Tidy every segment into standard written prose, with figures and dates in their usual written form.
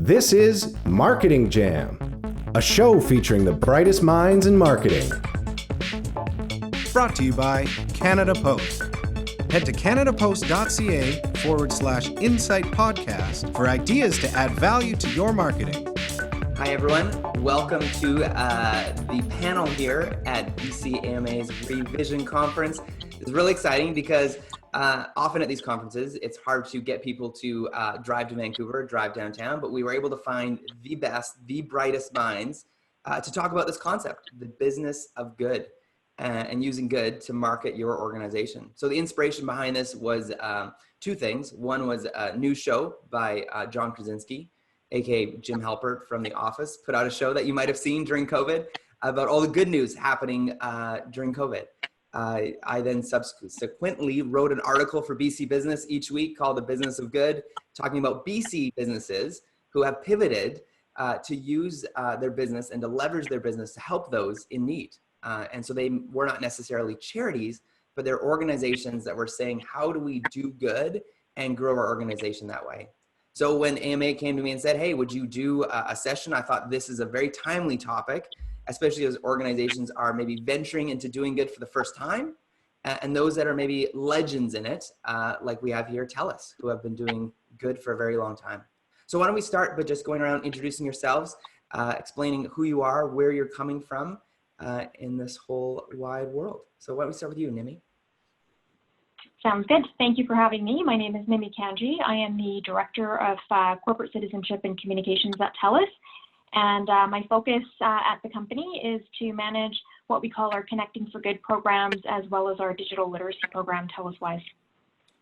This is Marketing Jam, a show featuring the brightest minds in marketing. Brought to you by Canada Post. Head to canadapost.ca/insight podcast for ideas to add value to your marketing. Hi, everyone. Welcome to the panel here at BCAMA's Revision Conference. It's really exciting because often at these conferences, it's hard to get people to drive to Vancouver, drive downtown, but we were able to find the best, the brightest minds to talk about this concept, the business of good, and using good to market your organization. So the inspiration behind this was two things. One was a new show by John Krasinski, aka Jim Halpert from The Office, put out a show that you might have seen during COVID about all the good news happening during COVID. I then subsequently wrote an article for BC Business each week called The Business of Good, talking about BC businesses who have pivoted to use their business and to leverage their business to help those in need. And so they were not necessarily charities, but they're organizations that were saying, how do we do good and grow our organization that way? So when AMA came to me and said, hey, would you do a session? I thought this is a very timely topic, especially as organizations are maybe venturing into doing good for the first time, and those that are maybe legends in it, like we have here, Telus, who have been doing good for a very long time. So why don't we start by just going around introducing yourselves, explaining who you are, where you're coming from in this whole wide world. So why don't we start with you, Nimi? Sounds good. Thank you for having me. My name is Nimi Kanji. I am the Director of Corporate Citizenship and Communications at Telus. And my focus at the company is to manage what we call our Connecting for Good programs, as well as our digital literacy program, TelusWise.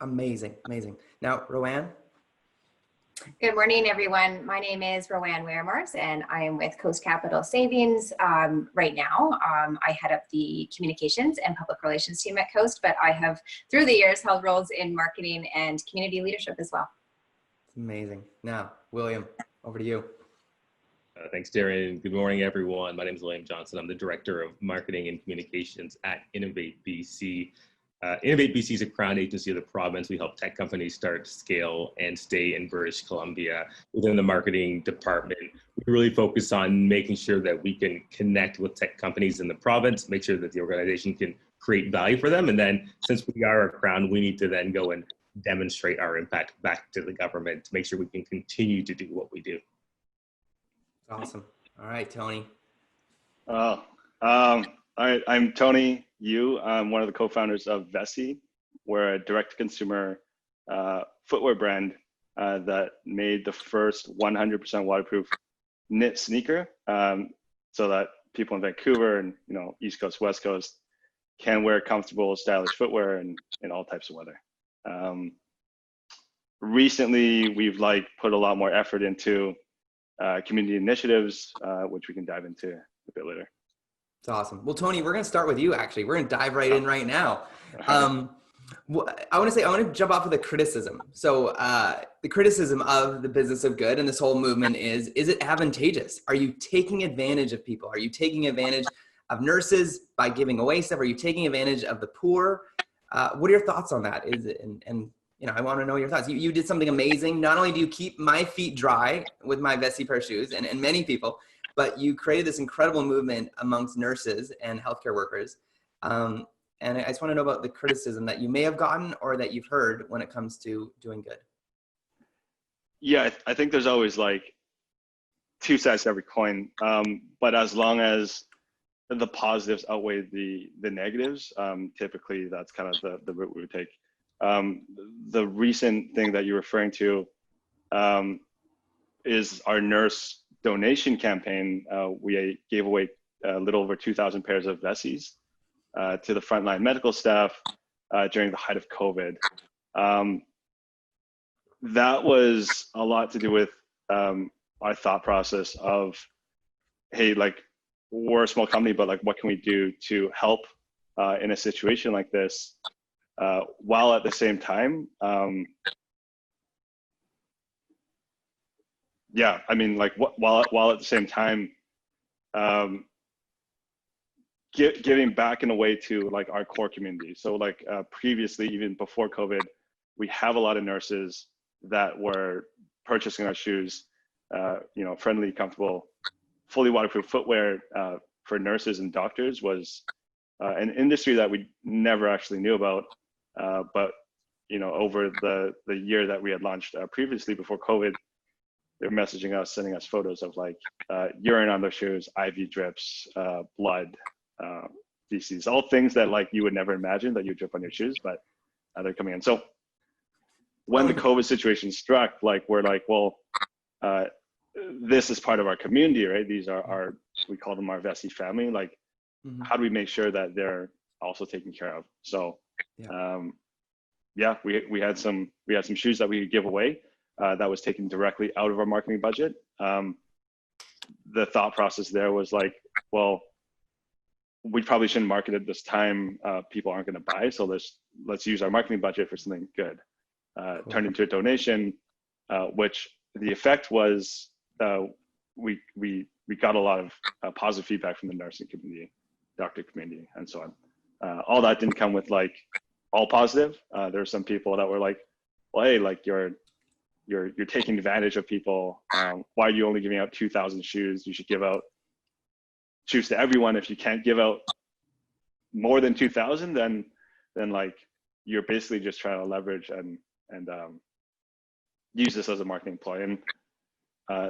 Amazing, amazing. Now, Roanne? Good morning, everyone. My name is Roanne Weyermars, and I am with Coast Capital Savings right now. I head up the communications and public relations team at Coast, but I have, through the years, held roles in marketing and community leadership as well. Amazing. Now, William, over to you. Thanks, Darian. Good morning, everyone. My name is William Johnson. I'm the Director of Marketing and Communications at Innovate BC. Innovate BC is a crown agency of the province. We help tech companies start, scale, and stay in British Columbia. Within the marketing department, we really focus on making sure that we can connect with tech companies in the province, make sure that the organization can create value for them. And then since we are a crown, we need to then go and demonstrate our impact back to the government to make sure we can continue to do what we do. Awesome. All right, Tony. I'm Tony Yu. I'm one of the co-founders of VESSI. We're a direct-to-consumer footwear brand that made the first 100% waterproof knit sneaker so that people in Vancouver and East Coast, West Coast can wear comfortable, stylish footwear in all types of weather. Recently, we've put a lot more effort into community initiatives, which we can dive into a bit later. It's awesome. Well, Tony, we're going to start with you, actually. We're going to dive right in right now. I want to jump off with a criticism. So the criticism of the business of good and this whole movement is it advantageous? Are you taking advantage of people? Are you taking advantage of nurses by giving away stuff? Are you taking advantage of the poor? What are your thoughts on that? I want to know your thoughts. You did something amazing. Not only do you keep my feet dry with my VESSI pair of shoes and many people, but you created this incredible movement amongst nurses and healthcare workers. And I just want to know about the criticism that you may have gotten or that you've heard when it comes to doing good. Yeah, I think there's always two sides to every coin. But as long as the positives outweigh the negatives, typically that's kind of the route we would take. The recent thing that you're referring to is our nurse donation campaign. We gave away a little over 2,000 pairs of VESSIs to the frontline medical staff during the height of COVID. That was a lot to do with our thought process of, hey, we're a small company, but what can we do to help in a situation like this, while at the same time, while at the same time, giving back in a way to our core community. So previously, even before COVID, we have a lot of nurses that were purchasing our shoes friendly, comfortable, fully waterproof footwear for nurses and doctors was an industry that we never actually knew about. But over the year that we had launched previously before COVID, they're messaging us, sending us photos of like urine on their shoes, IV drips, blood, feces, all things that like you would never imagine that you drip on your shoes, but they're coming in. So when the COVID situation struck, like we're like, well, this is part of our community, right? These are we call them our VESSI family. Like, how do we make sure that they're also taken care of? So, we had some shoes that we could give away that was taken directly out of our marketing budget. The thought process there was like, well, we probably shouldn't market at this time. People aren't going to buy, so let's use our marketing budget for something good. Turned into a donation, which the effect was we got a lot of positive feedback from the nursing community, doctor community, and so on. All that didn't come with like all positive. There were some people that were like, well, hey, like you're taking advantage of people. Why are you only giving out 2,000 shoes? You should give out shoes to everyone. If you can't give out more than 2,000, then like you're basically just trying to leverage and use this as a marketing ploy. And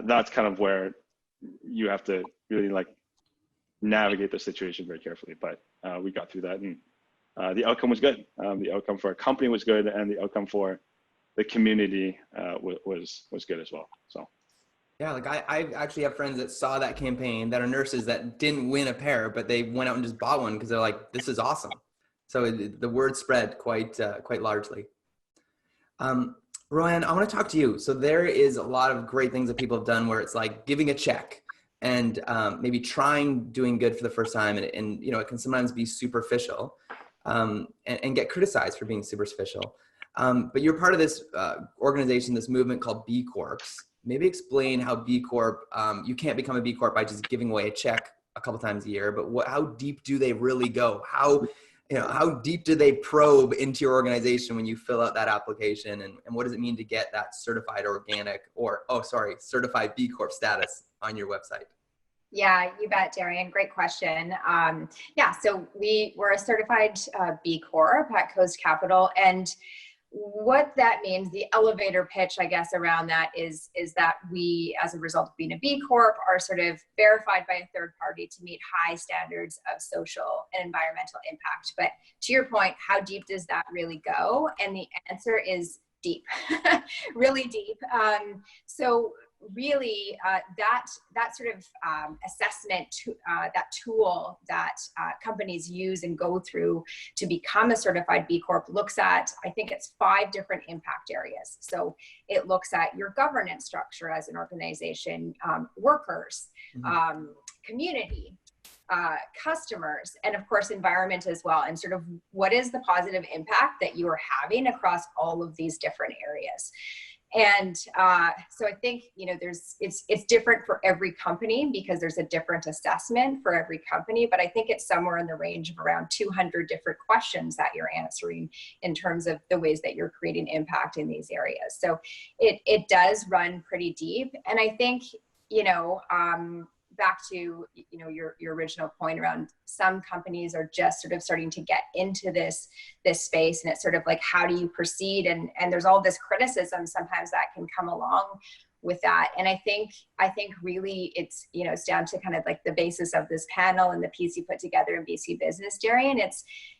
that's kind of where you have to really like navigate the situation very carefully. But we got through that, and the outcome was good. The outcome for our company was good, and the outcome for the community was good as well. So. Yeah, like I actually have friends that saw that campaign that are nurses that didn't win a pair, but they went out and just bought one because they're like, this is awesome. So the word spread quite largely. Roanne, I want to talk to you. So there is a lot of great things that people have done where it's like giving a check and maybe trying doing good for the first time. And it can sometimes be superficial and get criticized for being superficial. But you're part of this organization, this movement called BCorps. Maybe explain how BCorp, you can't become a BCorp by just giving away a check a couple times a year, but how deep do they really go? How deep do they probe into your organization when you fill out that application? And what does it mean to get that certified organic certified BCorp status on your website? Yeah, you bet, Darian. Great question. So we're a certified B Corp at Coast Capital, and what that means, the elevator pitch, I guess, around that is that we, as a result of being a B Corp, are sort of verified by a third party to meet high standards of social and environmental impact. But to your point, how deep does that really go? And the answer is deep, really deep. So really that sort of assessment, that tool that companies use and go through to become a certified B Corp looks at, I think it's 5 different impact areas. So it looks at your governance structure as an organization, workers, community, customers, and of course environment as well, and sort of what is the positive impact that you are having across all of these different areas. And so I think, it's different for every company because there's a different assessment for every company, but I think it's somewhere in the range of around 200 different questions that you're answering in terms of the ways that you're creating impact in these areas. So it does run pretty deep. And I think, back to your original point around some companies are just sort of starting to get into this space, and it's sort of like, how do you proceed? And there's all this criticism sometimes that can come along with that. And I think really it's down to kind of like the basis of this panel and the piece you put together in BC Business, Darian.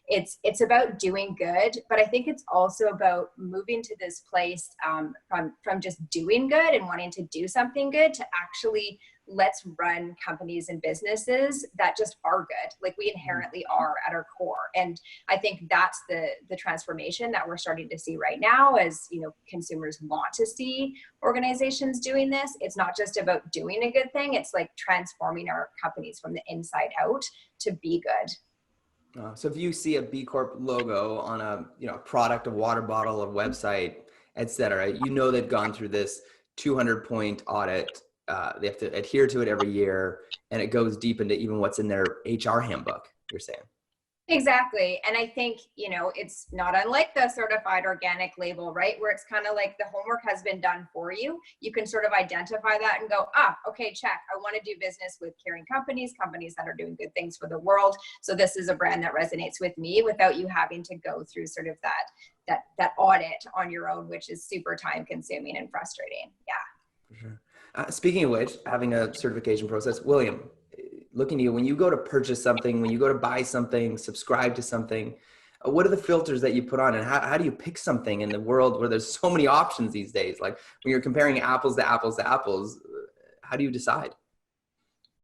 It's about doing good, but I think it's also about moving to this place from just doing good and wanting to do something good to actually let's run companies and businesses that just are good, like we inherently are at our core. And I think that's the transformation that we're starting to see right now as consumers want to see organizations doing this. It's not just about doing a good thing, it's like transforming our companies from the inside out to be good. So if you see a B Corp logo on a product, a water bottle, a website, etc., they've gone through this 200-point audit. They have to adhere to it every year, and it goes deep into even what's in their HR handbook, you're saying. Exactly. And I think, it's not unlike the certified organic label, right? Where it's kind of like the homework has been done for you. You can sort of identify that and go, okay, check. I want to do business with caring companies that are doing good things for the world. So this is a brand that resonates with me without you having to go through sort of that audit on your own, which is super time consuming and frustrating. Yeah. For sure. Speaking of which, having a certification process, William, looking to you, when you go to purchase something, when you go to buy something, subscribe to something, what are the filters that you put on, and how do you pick something in the world where there's so many options these days? Like when you're comparing apples to apples to apples, how do you decide?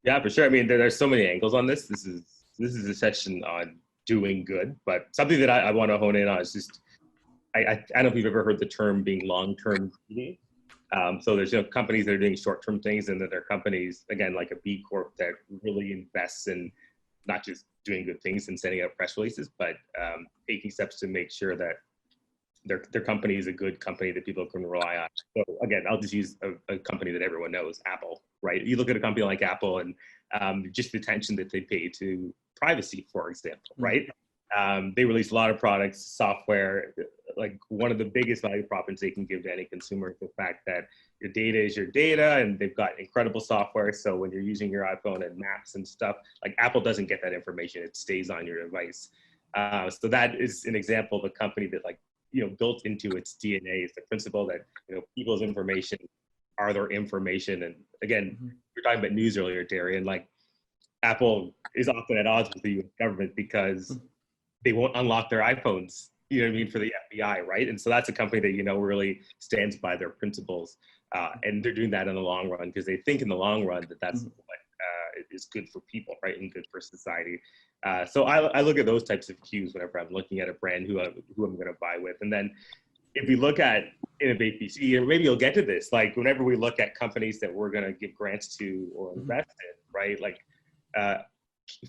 Yeah, for sure. I mean, there's so many angles on this. This is a session on doing good, but something that I want to hone in on is just, I don't know if you've ever heard the term being long-term greedy. So there's companies that are doing short-term things, and that there are companies, again, like a B Corp, that really invests in not just doing good things and sending out press releases, but taking steps to make sure that their company is a good company that people can rely on. So again, I'll just use a company that everyone knows, Apple, right? You look at a company like Apple and just the attention that they pay to privacy, for example, right? They release a lot of products, software. Like one of the biggest value propositions they can give to any consumer is the fact that your data is your data, and they've got incredible software. So when you're using your iPhone and maps and stuff, like Apple doesn't get that information; it stays on your device. So that is an example of a company that, like, built into its DNA is the principle that people's information are their information. And again, we were talking about news earlier, Darian. Like Apple is often at odds with the U.S. government because they won't unlock their iPhones, for the FBI, right? And so that's a company that, really stands by their principles. And they're doing that in the long run because they think in the long run that that's what is good for people, right? And good for society. So I look at those types of cues whenever I'm looking at a brand who I'm going to buy with. And then if we look at Innovate BC, and maybe you'll get to this, like whenever we look at companies that we're going to give grants to or invest in, right? Like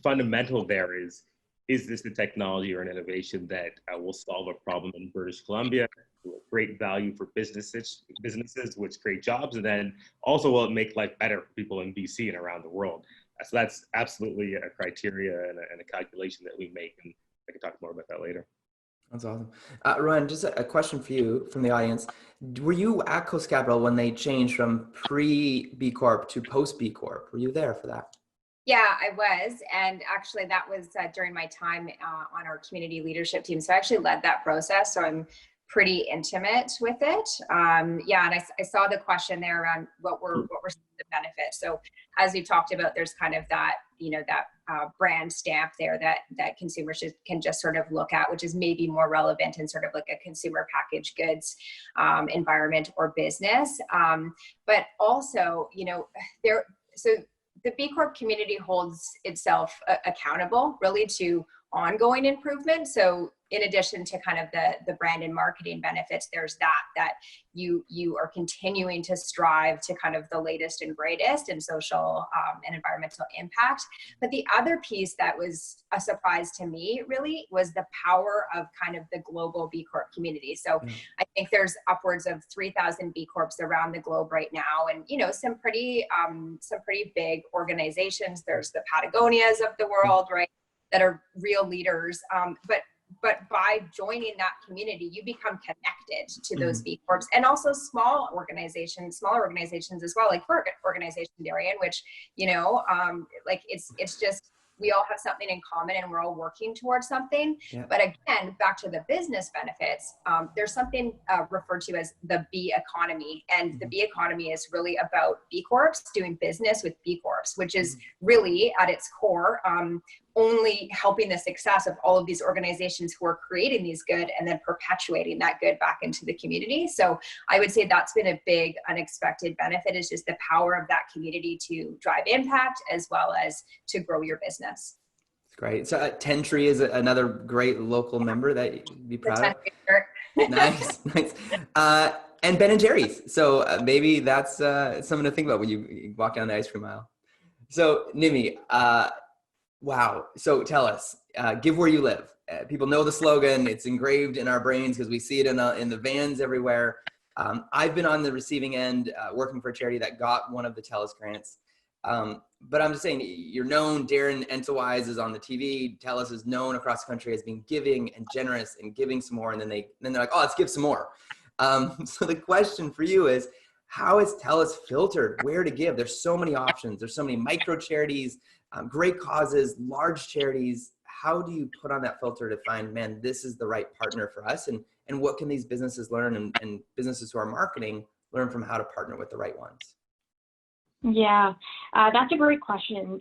fundamental there is this the technology or an innovation that will solve a problem in British Columbia, great value for businesses, which create jobs, and then also will it make life better for people in BC and around the world? So that's absolutely a criteria and a calculation that we make, and I can talk more about that later. That's awesome. Roanne, just a question for you from the audience. Were you at Coast Capital when they changed from pre-B Corp to post-B Corp? Were you there for that? Yeah, I was. And actually that was during my time on our community leadership team. So I actually led that process. So I'm pretty intimate with it. And I saw the question there around what were the benefits. So as we talked about, there's kind of that, that brand stamp there that consumers can just sort of look at, which is maybe more relevant in sort of like a consumer packaged goods environment or business. But also, the B Corp community holds itself accountable really to ongoing improvement. So in addition to kind of the brand and marketing benefits, there's that you are continuing to strive to kind of the latest and greatest in social and environmental impact. But the other piece that was a surprise to me really was the power of kind of the global B Corp community. So I think there's upwards of 3,000 B Corps around the globe right now, and some pretty big organizations. There's the Patagonias of the world, right, that are real leaders. But by joining that community, you become connected to those B Corps, and also smaller organizations as well, like our organization, Darian, which, like it's just, we all have something in common and we're all working towards something. Yeah. But again, back to the business benefits, there's something referred to as the B economy. And the B economy is really about B Corps doing business with B Corps, which is really at its core, only helping the success of all of these organizations who are creating these good and then perpetuating that good back into the community. So I would say that's been a big unexpected benefit, is just the power of that community to drive impact as well as to grow your business. That's great. So Tentree is another great local member that you'd be proud of. Nice. And Ben & Jerry's. So maybe that's something to think about when you walk down the ice cream aisle. So Nimi, wow. So tell us, give where you live. People know the slogan. It's engraved in our brains because we see it in the vans everywhere. I've been on the receiving end working for a charity that got one of the Telus grants. But I'm just saying, you're known, Darian Entowise is on the TV, Telus is known across the country as being giving and generous and giving some more, and then they're like, oh, let's give some more. So the question for you is, how is Telus filtered where to give? There's so many options. There's so many micro charities, great causes, large charities. How do you put on that filter to find, man, this is the right partner for us? And what can these businesses learn, and businesses who are marketing learn from how to partner with the right ones? Yeah, that's a great question.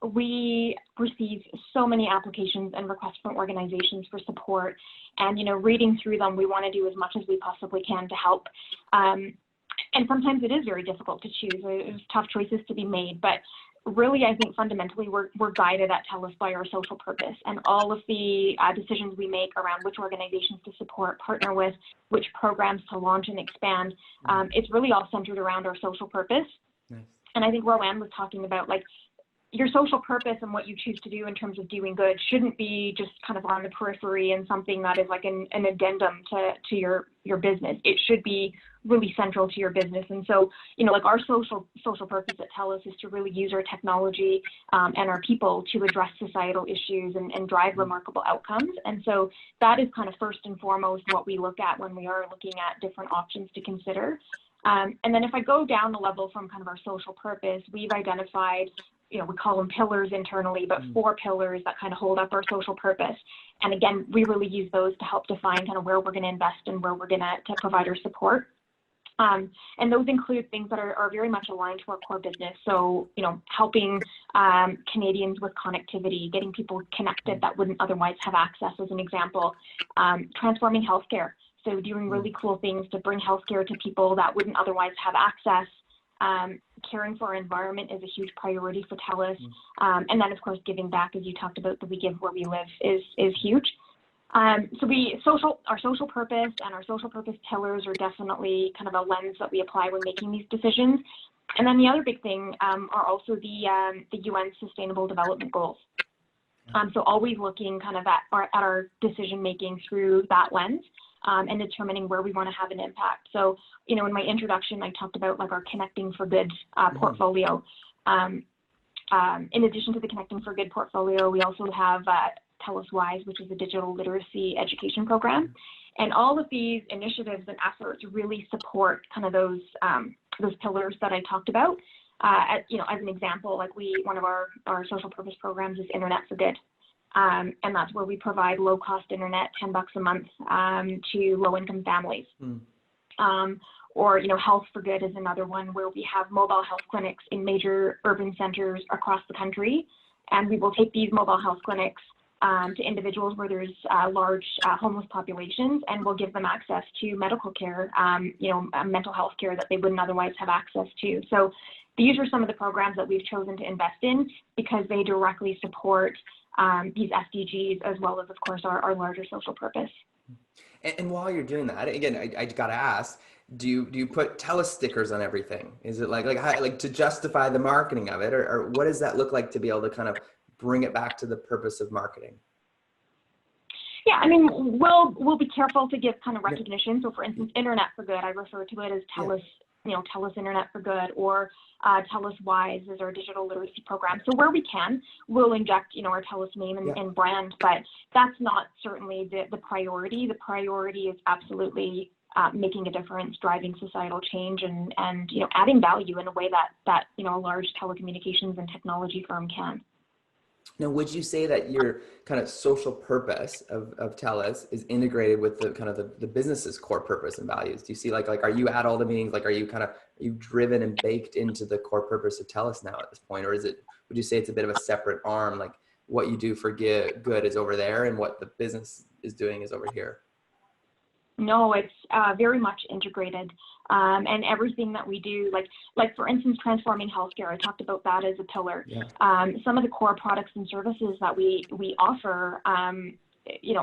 We receive so many applications and requests from organizations for support, and, reading through them, we want to do as much as we possibly can to help. And sometimes it is very difficult to choose. There's tough choices to be made, but really, I think fundamentally we're guided at Telus by our social purpose, and all of the decisions we make around which organizations to support, partner with, which programs to launch and expand, it's really all centered around our social purpose. Nice. And I think Roanne was talking about, like, your social purpose and what you choose to do in terms of doing good shouldn't be just kind of on the periphery and something that is like an addendum to your business. It should be really central to your business. And so, like, our social purpose at Telus is to really use our technology and our people to address societal issues and drive remarkable outcomes. And so that is kind of first and foremost what we look at when we are looking at different options to consider. And then if I go down the level from kind of our social purpose, we've identified, we call them pillars internally, but 4 pillars that kind of hold up our social purpose. And again, we really use those to help define kind of where we're going to invest and where we're going to provide our support. And those include things that are very much aligned to our core business. So, helping Canadians with connectivity, getting people connected that wouldn't otherwise have access, as an example, transforming healthcare. So doing really cool things to bring healthcare to people that wouldn't otherwise have access. Caring for our environment is a huge priority for Telus. And then, of course, giving back, as you talked about, the We Give Where We Live is huge. So our social purpose and our social purpose pillars are definitely kind of a lens that we apply when making these decisions. And then the other big thing are also the UN Sustainable Development Goals. So always looking kind of at our decision making through that lens. And determining where we want to have an impact. So, in my introduction, I talked about, like, our Connecting for Good portfolio. In addition to the Connecting for Good portfolio, we also have Telus Wise, which is a digital literacy education program. And all of these initiatives and efforts really support kind of those pillars that I talked about. As an example, like, one of our social purpose programs is Internet for Good. And that's where we provide low-cost internet, $10 a month, to low-income families. Or, Health for Good is another one where we have mobile health clinics in major urban centers across the country. And we will take these mobile health clinics to individuals where there's large homeless populations, and we'll give them access to medical care, mental health care that they wouldn't otherwise have access to. So these are some of the programs that we've chosen to invest in because they directly support these SDGs, as well as, of course, our larger social purpose. And while you're doing that, again, I got to ask, do you put Telus stickers on everything? Is it like to justify the marketing of it, or what does that look like to be able to kind of bring it back to the purpose of marketing? Yeah, I mean, we'll be careful to give kind of recognition. So, for instance, Internet for Good, I refer to it as Telus. Telus Internet for Good, or Telus Wise is our digital literacy program. So where we can, we'll inject, our Telus name and brand, but that's not certainly the priority. The priority is absolutely making a difference, driving societal change, and adding value in a way that a large telecommunications and technology firm can. Now, would you say that your kind of social purpose of Telus is integrated with the kind of the business's core purpose and values? Do you see like are you at all the meetings? Like, are you driven and baked into the core purpose of Telus now at this point? Or would you say it's a bit of a separate arm? Like, what you do for good is over there and what the business is doing is over here? No, it's very much integrated. And everything that we do, like for instance, transforming healthcare, I talked about that as a pillar. Yeah. Some of the core products and services that we offer,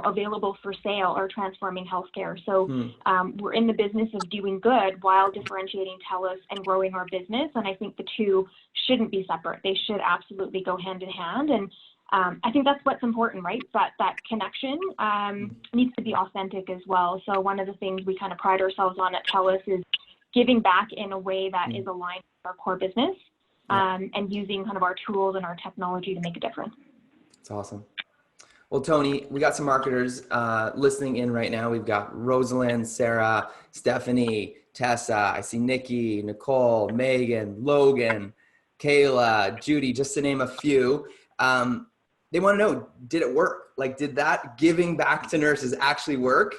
available for sale are transforming healthcare. So we're in the business of doing good while differentiating Telus and growing our business. And I think the two shouldn't be separate. They should absolutely go hand in hand. And I think that's what's important, right? That connection needs to be authentic as well. So one of the things we kind of pride ourselves on at Telus is giving back in a way that is aligned with our core business. and using kind of our tools and our technology to make a difference. That's awesome. Well, Tony, we got some marketers listening in right now. We've got Rosalind, Sarah, Stephanie, Tessa. I see Nikki, Nicole, Megan, Logan, Kayla, Judy, just to name a few. They want to know, did it work? Like, did that giving back to nurses actually work?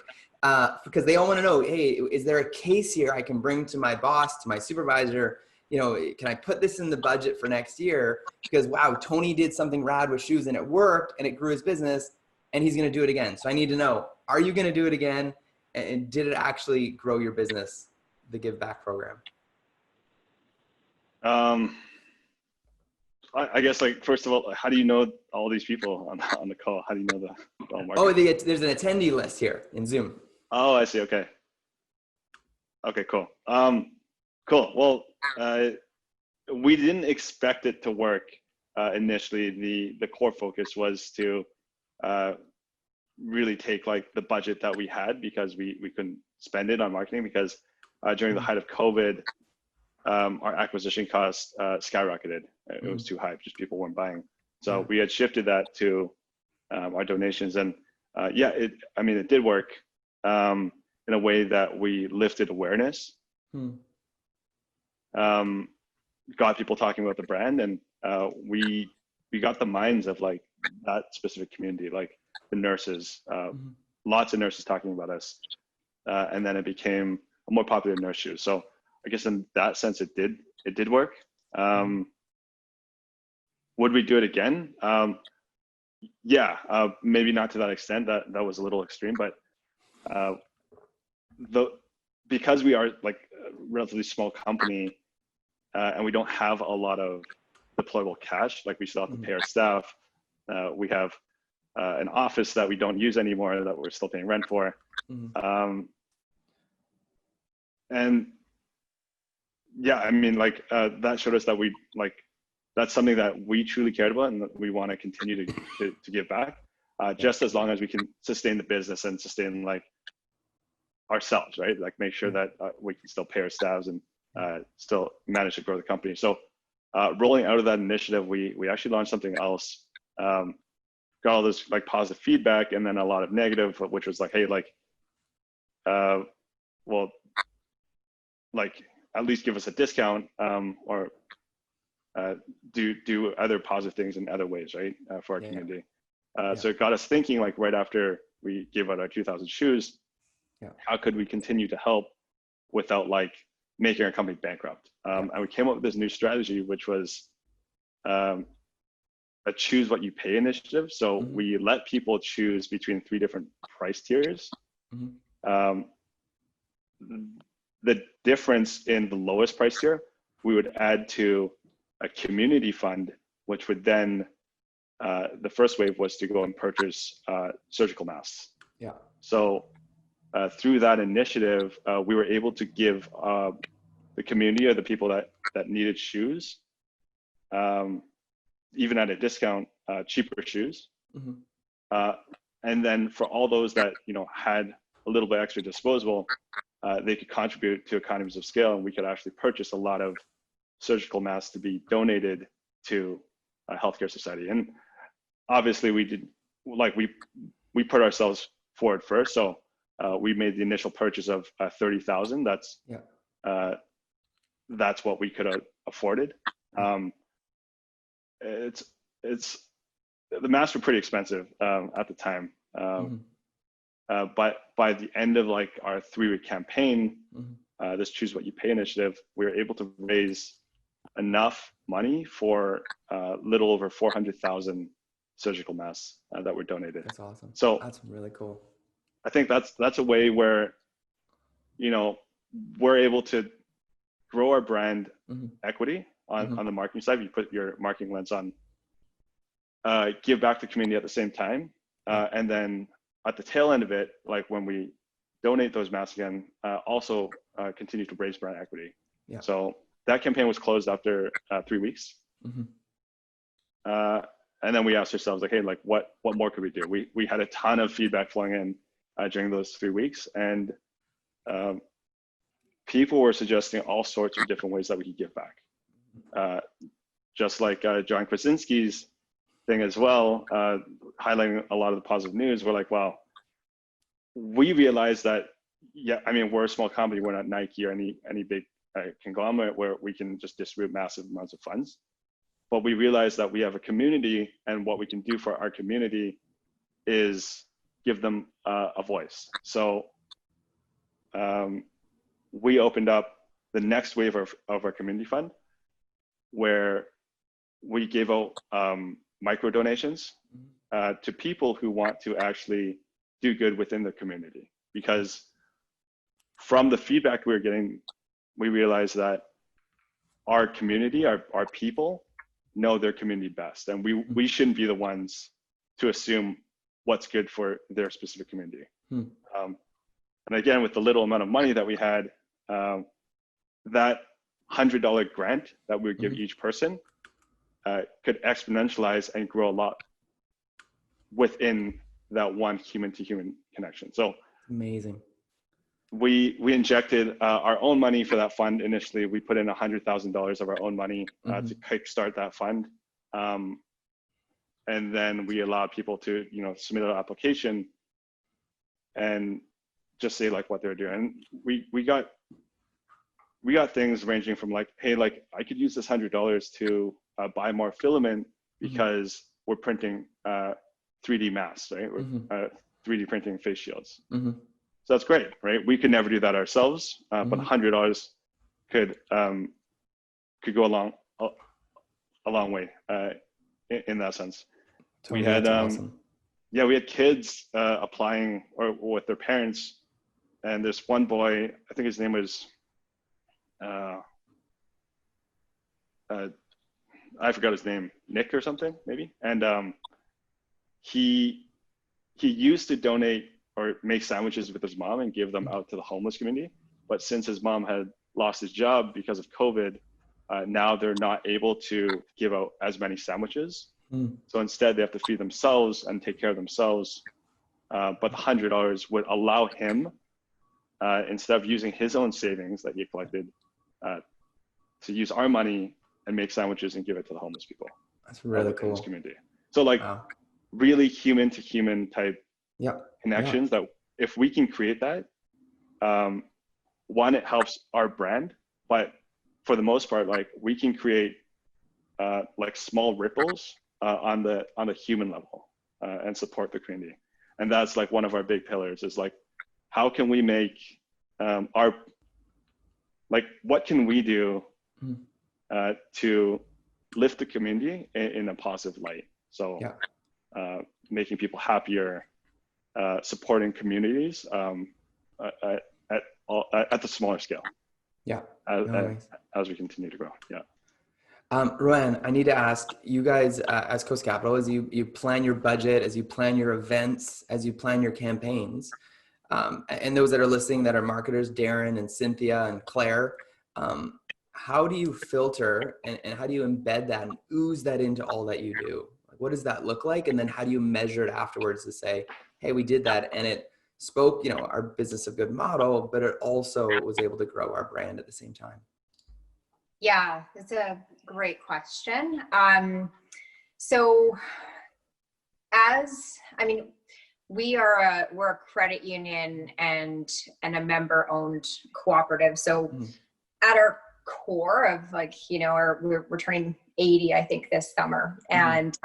Because they all want to know, hey, is there a case here I can bring to my boss, to my supervisor? You know, can I put this in the budget for next year? Because wow, Tony did something rad with shoes and it worked and it grew his business and he's going to do it again. So I need to know, are you going to do it again? And did it actually grow your business, the Give Back program? I guess, like, first of all, how do you know all these people on the call? How do you know the all Oh, there's an attendee list here in Zoom. Oh, I see. Okay. Okay, cool. Cool. Well, we didn't expect it to work initially. The core focus was to really take like the budget that we had, because we couldn't spend it on marketing, because during the height of COVID, our acquisition costs skyrocketed. It was too high, just people weren't buying. So we had shifted that to our donations, and yeah, it did work in a way that we lifted awareness. Got people talking about the brand, and we got the minds of like that specific community, like the nurses, lots of nurses talking about us, and then it became a more popular nurse shoe. So I guess in that sense, it did work. Would we do it again? Yeah, maybe not to that extent. That was a little extreme, but because we are like a relatively small company, and we don't have a lot of deployable cash, like we still have to pay our staff. We have an office that we don't use anymore that we're still paying rent for. And yeah, I mean, like that showed us that we that's something that we truly cared about and that we want to continue to give back, just as long as we can sustain the business and sustain like ourselves, right? Like make sure that we can still pay our staffs and still manage to grow the company. So rolling out of that initiative, we actually launched something else, got all this like positive feedback, and then a lot of negative, which was like, hey, like, well, like at least give us a discount, or do other positive things in other ways, right, for our community. So it got us thinking, like right after we gave out our 2,000 shoes, how could we continue to help without like making our company bankrupt? And we came up with this new strategy, which was a choose what you pay initiative. So we let people choose between 3 different price tiers. The difference in the lowest price tier, we would add to a community fund, which would then, the first wave was to go and purchase surgical masks. So through that initiative, we were able to give the community, or the people that needed shoes, even at a discount, cheaper shoes. And then for all those that had a little bit extra disposable, they could contribute to economies of scale, and we could actually purchase a lot of surgical masks to be donated to a healthcare society. And obviously we did, like we put ourselves forward first. So we made the initial purchase of 30,000. That's what we could have afforded. It's the masks were pretty expensive at the time. But by the end of like our 3-week campaign, this Choose What You Pay initiative, we were able to raise enough money for little over 400,000 surgical masks that were donated. That's awesome. So that's really cool. I think that's a way where, we're able to grow our brand equity on the marketing side. You put your marketing lens on, give back to the community at the same time. And then at the tail end of it, like when we donate those masks again, also continue to raise brand equity. So that campaign was closed after 3 weeks. And then we asked ourselves, like, hey, like what more could we do? We had a ton of feedback flowing in during those 3 weeks, and people were suggesting all sorts of different ways that we could give back. just like John Krasinski's thing as well, highlighting a lot of the positive news, we're like, wow, we realized that, yeah, I mean, we're a small company, we're not Nike or any big conglomerate where we can just distribute massive amounts of funds. But we realized that we have a community, and what we can do for our community is give them a voice. So we opened up the next wave of our community fund, where we gave out micro donations to people who want to actually do good within the community. Because from the feedback we were getting, we realized that our community, our people, know their community best, and we shouldn't be the ones to assume what's good for their specific community. And again, with the little amount of money that we had, that $100 grant that we would give each person could exponentialize and grow a lot within that one human-to-human connection. So amazing. We injected our own money for that fund initially. We put in $100,000 of our own money to kickstart that fund, and then we allowed people to submit an application and just say like what they're doing. We got things ranging from like, hey, like I could use this $100 to buy more filament because we're printing 3D masks, right? We're 3D printing face shields. So that's great, right? We could never do that ourselves, but $100 could go a long way in that sense. Totally, we had awesome. Yeah, we had kids applying or with their parents, and this one boy, I think his name was I forgot his name, Nick or something maybe, and he used to donate or make sandwiches with his mom and give them out to the homeless community. But since his mom had lost his job because of COVID, now they're not able to give out as many sandwiches. So instead they have to feed themselves and take care of themselves. But the $100 would allow him, instead of using his own savings that he collected, to use our money and make sandwiches and give it to the homeless people. That's really cool. In his community. So like really human to human type connections that if we can create that, one, it helps our brand, but for the most part, like we can create like small ripples on the human level and support the community. And that's like one of our big pillars is like, how can we make what can we do to lift the community in a positive light? So making people happier, supporting communities at the smaller scale. As we continue to grow. Roanne, I need to ask you guys as Coast Capital, as you plan your budget, as you plan your events, as you plan your campaigns, and those that are listening that are marketers, Darian and Cynthia and Claire, how do you filter and how do you embed that and ooze that into all that you do? What does that look like? And then how do you measure it afterwards to say, hey, we did that and it spoke, our business of good model, but it also was able to grow our brand at the same time? Yeah, it's a great question. So we're a credit union and a member-owned cooperative. So at our core of we're turning 80, I think, this summer. And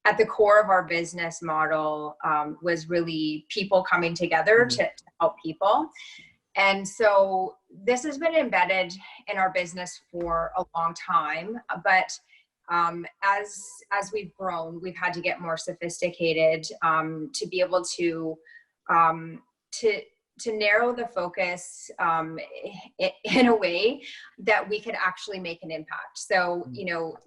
at the core of our business model was really people coming together to help people. And so this has been embedded in our business for a long time, but as we've grown, we've had to get more sophisticated to be able to narrow the focus in a way that we could actually make an impact. So,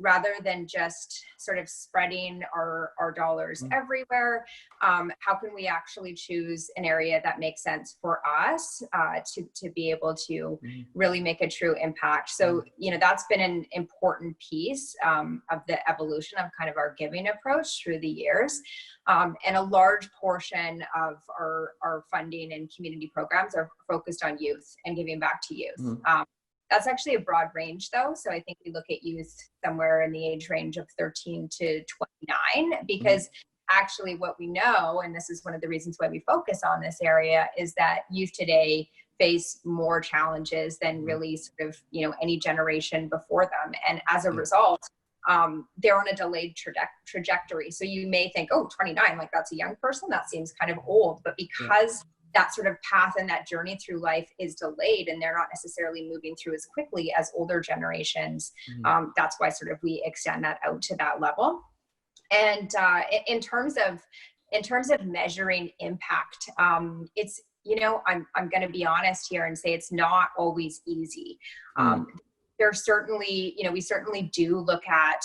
rather than just sort of spreading our dollars everywhere, how can we actually choose an area that makes sense for us to be able to really make a true impact? So, that's been an important piece of the evolution of kind of our giving approach through the years. And a large portion of our funding and community programs are focused on youth and giving back to youth. That's actually a broad range though. So I think we look at youth somewhere in the age range of 13 to 29, because actually what we know, and this is one of the reasons why we focus on this area, is that youth today face more challenges than really sort of, any generation before them. And as a result, they're on a delayed trajectory. So you may think, oh, 29, like that's a young person, that seems kind of old. But because that sort of path and that journey through life is delayed and they're not necessarily moving through as quickly as older generations, that's why sort of we extend that out to that level. And in terms of measuring impact, it's, I'm going to be honest here and say it's not always easy. There's certainly, we certainly do look at,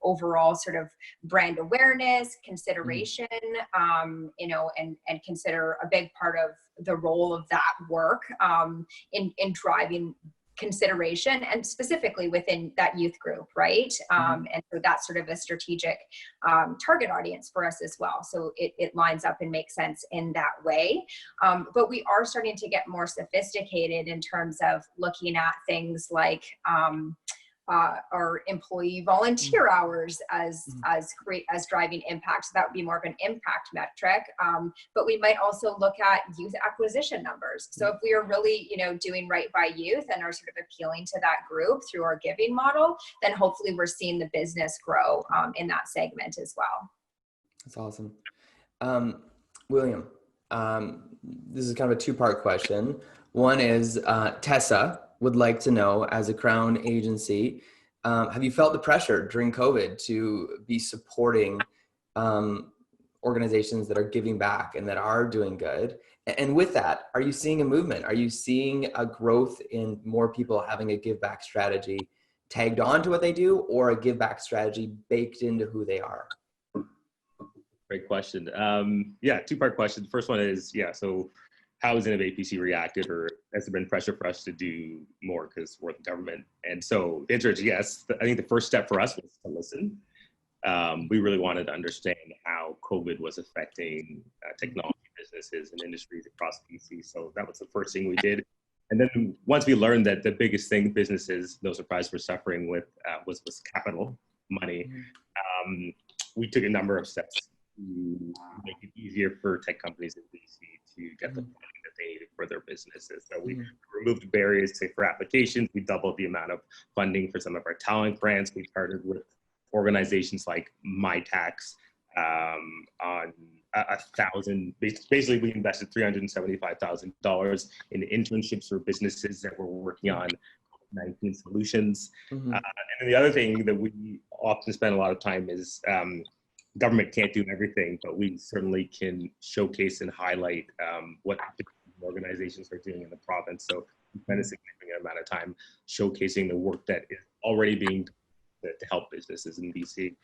overall sort of brand awareness, consideration, and consider a big part of the role of that work in driving consideration, and specifically within that youth group, right? And so that's sort of a strategic target audience for us as well. So it lines up and makes sense in that way. But we are starting to get more sophisticated in terms of looking at things like our employee volunteer hours as driving impact. So that would be more of an impact metric. But we might also look at youth acquisition numbers. So if we are really, doing right by youth and are sort of appealing to that group through our giving model, then hopefully we're seeing the business grow in that segment as well. That's awesome. William, this is kind of a two-part question. One is Tessa would like to know, as a Crown agency, have you felt the pressure during COVID to be supporting organizations that are giving back and that are doing good? And with that, are you seeing a movement? Are you seeing a growth in more people having a give back strategy tagged on to what they do, or a give back strategy baked into who they are? Great question. Two-part question. The first one is, so how has Innovate BC reacted, or has there been pressure for us to do more because we're the government? And so the answer is yes. I think the first step for us was to listen. We really wanted to understand how COVID was affecting technology businesses and industries across BC. So that was the first thing we did. And then once we learned that the biggest thing businesses, no surprise, were suffering with was capital money, we took a number of steps to make it easier for tech companies in BC to get the funding that they needed for their businesses. So we removed barriers for applications. We doubled the amount of funding for some of our talent grants. We partnered with organizations like MyTax on 1,000. Basically, we invested $375,000 in internships for businesses that were working on COVID-19 solutions. And then the other thing that we often spend a lot of time is government can't do everything, but we certainly can showcase and highlight what organizations are doing in the province. So we spend a significant amount of time showcasing the work that is already being done to help businesses in BC.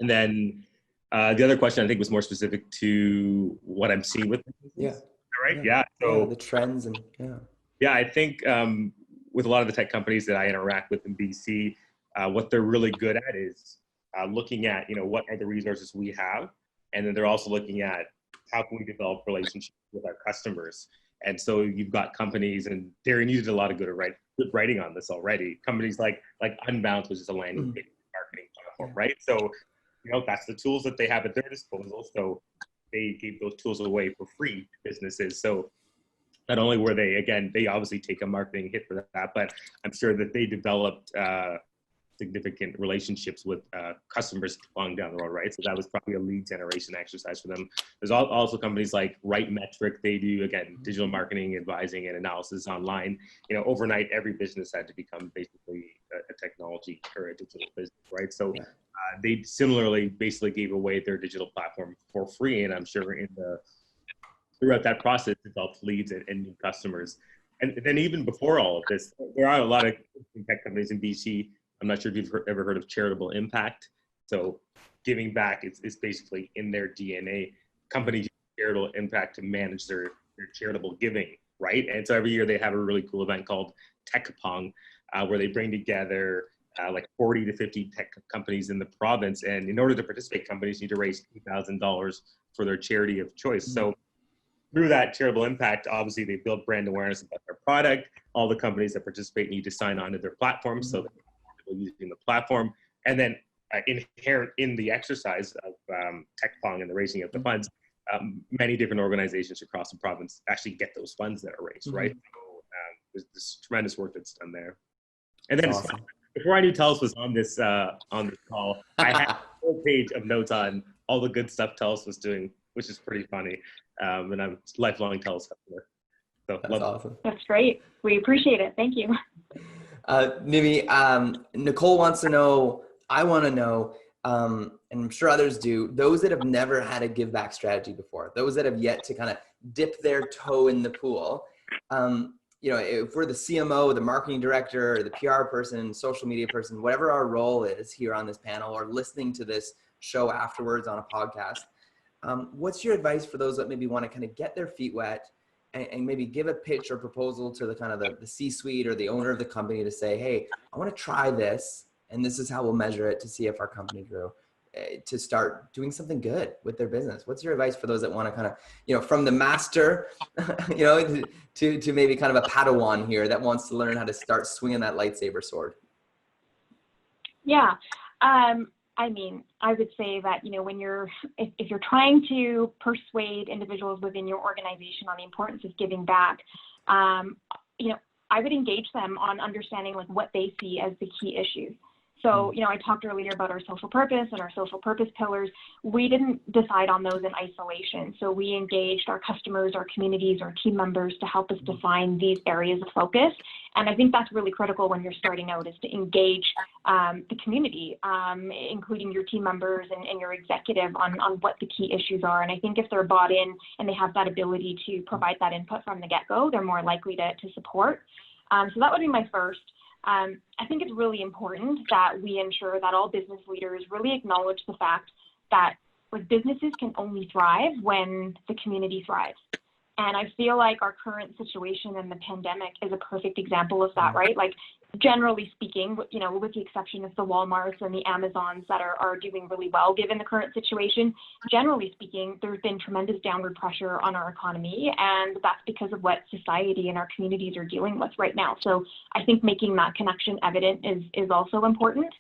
And then the other question I think was more specific to what I'm seeing with businesses. Right? Yeah. So the trends and I think with a lot of the tech companies that I interact with in BC, what they're really good at is looking at, what are the resources we have, and then they're also looking at how can we develop relationships with our customers. And so you've got companies, and Darian, you did a lot of good writing on this already. Companies like Unbound, which is a landing page marketing platform, right? So, that's the tools that they have at their disposal. So they gave those tools away for free to businesses. So not only were they obviously take a marketing hit for that, but I'm sure that they developed significant relationships with customers along down the road, right? So that was probably a lead generation exercise for them. There's also companies like RightMetric. They do, digital marketing, advising, and analysis online. Overnight, every business had to become basically a technology or a digital business, right? So they similarly basically gave away their digital platform for free. And I'm sure throughout that process, developed leads and new customers. And then even before all of this, there are a lot of tech companies in BC. I'm not sure if you've ever heard of charitable impact. So giving back is basically in their DNA. Companies use charitable impact to manage their charitable giving, right? And so every year they have a really cool event called Techapong, where they bring together like 40 to 50 tech companies in the province. And in order to participate, companies need to raise $2,000 for their charity of choice. So through that terrible impact, obviously they build brand awareness about their product. All the companies that participate need to sign on to their platform, so that people using the platform. And then inherent in the exercise of TechPong and the raising of the funds, many different organizations across the province actually get those funds that are raised, right? So there's this tremendous work that's done there. And then Awesome. before I knew Telus was on this call, I had a whole page of notes on all the good stuff Telus was doing, which is pretty funny. And I'm a lifelong Telus customer. So That's awesome. That's great. We appreciate it. Thank you. Mimi, Nicole wants to know, I want to know, and I'm sure others do, those that have never had a give back strategy before, those that have yet to kind of dip their toe in the pool. You know, if we're the CMO, the marketing director, or the PR person, social media person, whatever our role is here on this panel or listening to this show afterwards on a podcast, what's your advice for those that maybe want to kind of get their feet wet and maybe give a pitch or proposal to the kind of the C-suite or the owner of the company to say, hey, I want to try this, and this is how we'll measure it to see if our company grew, to start doing something good with their business? What's your advice for those that want to kind of, you know, from the master, you know, to maybe kind of a Padawan here that wants to learn how to start swinging that lightsaber sword? Yeah. I mean, I would say that, you know, when if you're trying to persuade individuals within your organization on the importance of giving back, you know, I would engage them on understanding like what they see as the key issues. So, you know, I talked earlier about our social purpose and our social purpose pillars. We didn't decide on those in isolation. So we engaged our customers, our communities, our team members to help us define these areas of focus. And I think that's really critical when you're starting out, is to engage the community, including your team members and your executive on what the key issues are. And I think if they're bought in and they have that ability to provide that input from the get-go, they're more likely to support. So that would be my first. I think it's really important that we ensure that all business leaders really acknowledge the fact that like businesses can only thrive when the community thrives. And I feel like our current situation in the pandemic is a perfect example of that, right? Like generally speaking, you know, with the exception of the Weyermars and the Amazons that are doing really well given the current situation, generally speaking, there's been tremendous downward pressure on our economy, and that's because of what society and our communities are dealing with right now. So I think making that connection evident is also important.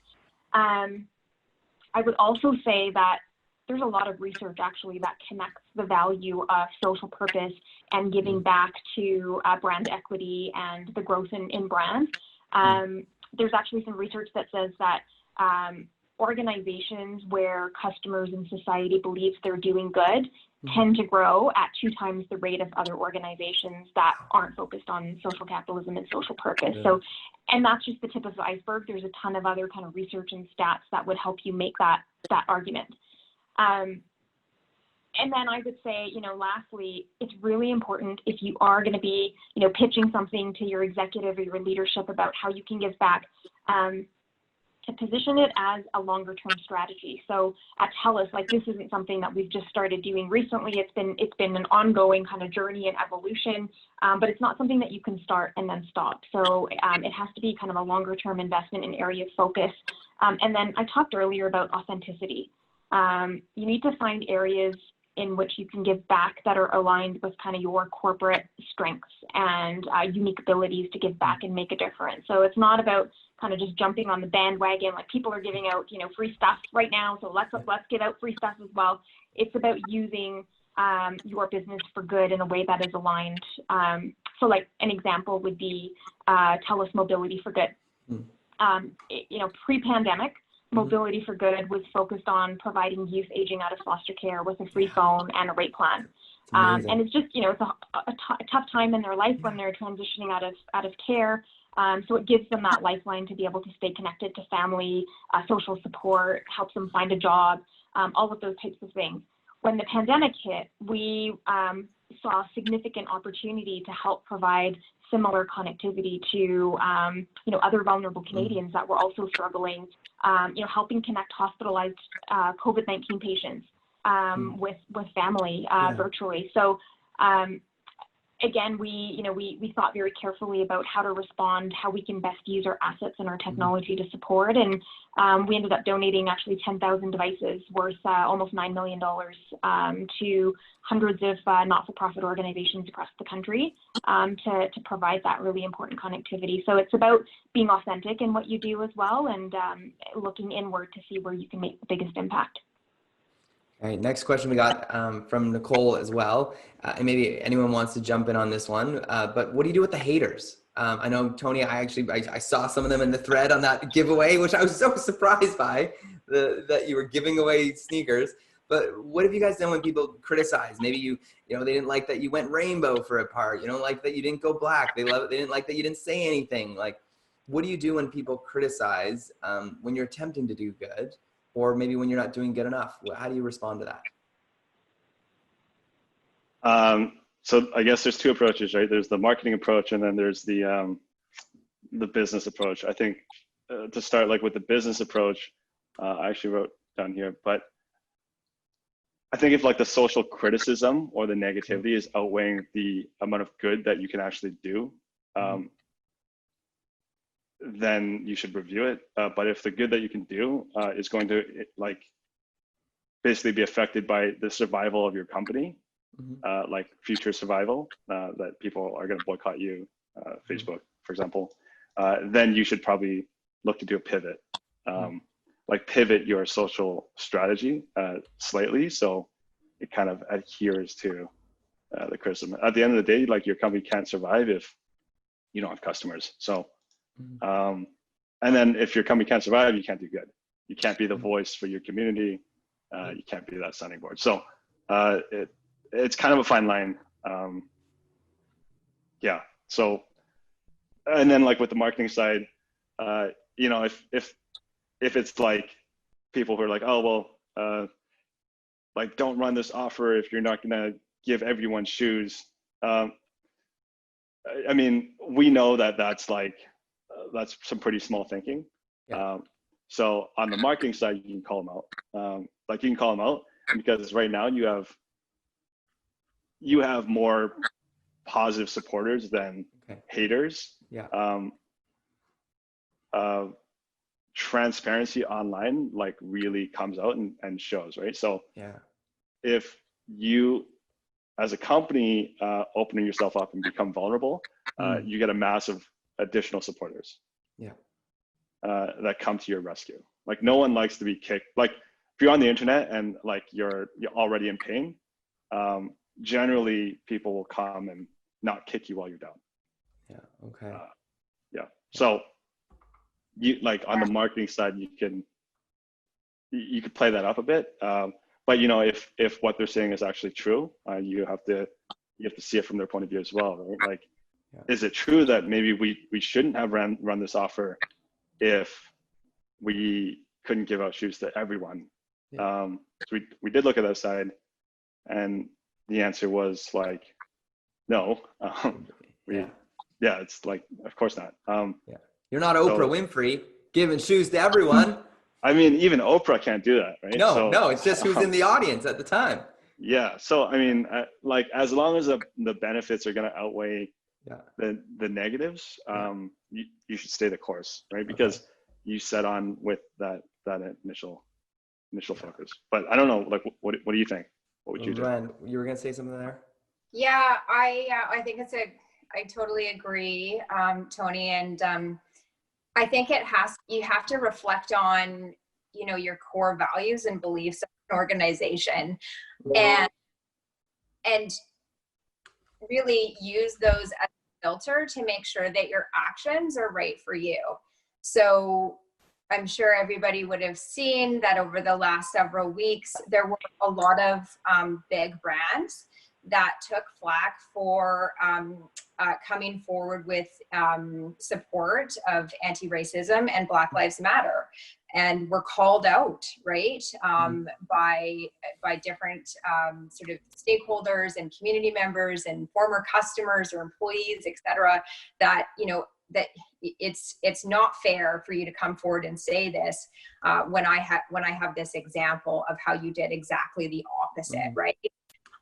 I would also say that there's a lot of research actually that connects the value of social purpose and giving back to brand equity and the growth in brands. There's actually some research that says that organizations where customers and society believes they're doing good tend to grow at 2 times the rate of other organizations that aren't focused on social capitalism and social purpose. So, and that's just the tip of the iceberg. There's a ton of other kind of research and stats that would help you make that argument. And then I would say, you know, lastly, it's really important if you are going to be, you know, pitching something to your executive or your leadership about how you can give back, to position it as a longer term strategy. So at Telus, like this isn't something that we've just started doing recently. It's been an ongoing kind of journey and evolution, but it's not something that you can start and then stop. So it has to be kind of a longer term investment in area of focus. And then I talked earlier about authenticity. You need to find areas in which you can give back that are aligned with kind of your corporate strengths and unique abilities to give back and make a difference. So it's not about kind of just jumping on the bandwagon, like people are giving out, you know, free stuff right now, so let's give out free stuff as well. It's about using your business for good in a way that is aligned. So like an example would be Telus Mobility for Good. You know, pre-pandemic, Mobility for Good was focused on providing youth aging out of foster care with a free phone and a rate plan. And it's just, you know, it's a tough time in their life when they're transitioning out of care. So it gives them that lifeline to be able to stay connected to family, social support, helps them find a job, all of those types of things. When the pandemic hit, we saw significant opportunity to help provide similar connectivity to, you know, other vulnerable Canadians that were also struggling, you know, helping connect hospitalized COVID-19 patients with family virtually. So again, we thought very carefully about how to respond, how we can best use our assets and our technology to support. And we ended up donating actually 10,000 devices worth almost $9 million to hundreds of not-for-profit organizations across the country to provide that really important connectivity. So it's about being authentic in what you do as well, and looking inward to see where you can make the biggest impact. All right, next question we got from Nicole as well. And maybe anyone wants to jump in on this one, but what do you do with the haters? I know, Tony, I saw some of them in the thread on that giveaway, which I was so surprised by, that you were giving away sneakers. But what have you guys done when people criticize? Maybe they didn't like that you went rainbow for a part. You don't like that you didn't go black. They didn't like that you didn't say anything. Like, what do you do when people criticize when you're attempting to do good? Or maybe when you're not doing good enough? How do you respond to that? So I guess there's two approaches, right? There's the marketing approach, and then there's the business approach. I think to start with the business approach, I actually wrote down here, but I think if the social criticism or the negativity is outweighing the amount of good that you can actually do, then you should review it. But if the good that you can do is going to basically be affected by the survival of your company, future survival, that people are going to boycott you, Facebook, for example, then you should probably look to do a pivot. Pivot your social strategy slightly so it kind of adheres to the criticism. At the end of the day, your company can't survive if you don't have customers. So and then if your company can't survive, you can't do good. You can't be the voice for your community. You can't be that sounding board. So it's kind of a fine line. Yeah. So, and then with the marketing side, if it's people who are oh, well, don't run this offer if you're not going to give everyone shoes. I mean, we know that that's some pretty small thinking. Yeah. So on the marketing side, you can call them out. You can call them out because right now you have more positive supporters than haters. Yeah. Transparency online really comes out and shows, right? So yeah, if you as a company opening yourself up and become vulnerable, you get a massive additional supporters. Yeah. That come to your rescue. No one likes to be kicked. If you're on the internet and you're already in pain, generally people will come and not kick you while you're down. Yeah. Okay. Yeah. So you on the marketing side, you could play that up a bit. But if what they're saying is actually true, you have to see it from their point of view as well, right? Is it true that maybe we shouldn't have run this offer if we couldn't give out shoes to everyone? Yeah. So we did look at that side, and the answer was no. It's of course not. Yeah. You're not Oprah Winfrey giving shoes to everyone. I mean, even Oprah can't do that, right? No, it's just who's in the audience at the time. Yeah. So I mean, as long as the benefits are going to outweigh the negatives, you should stay the course, right? Because you set on with that initial focus. But I don't know, what do you think? What would you do? Roanne, you were going to say something there? Yeah, I think I totally agree, Tony, and I think you have to reflect on your core values and beliefs of an organization, and really use those as a filter to make sure that your actions are right for you. So I'm sure everybody would have seen that over the last several weeks, there were a lot of big brands that took flack for coming forward with support of anti-racism and Black Lives Matter, and were called out, right, by different sort of stakeholders and community members and former customers or employees, et cetera, that that it's not fair for you to come forward and say this when I have this example of how you did exactly the opposite, right?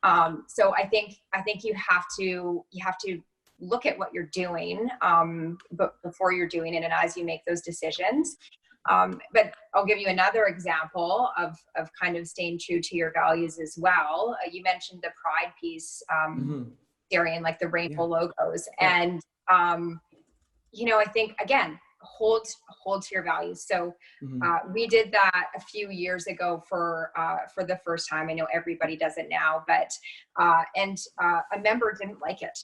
So I think you have to look at what you're doing, but before you're doing it and as you make those decisions. But I'll give you another example of kind of staying true to your values as well. You mentioned the pride piece, Darian, like the rainbow logos. And, I think, again, hold to your values. So we did that a few years ago for the first time. I know everybody does it now, but a member didn't like it.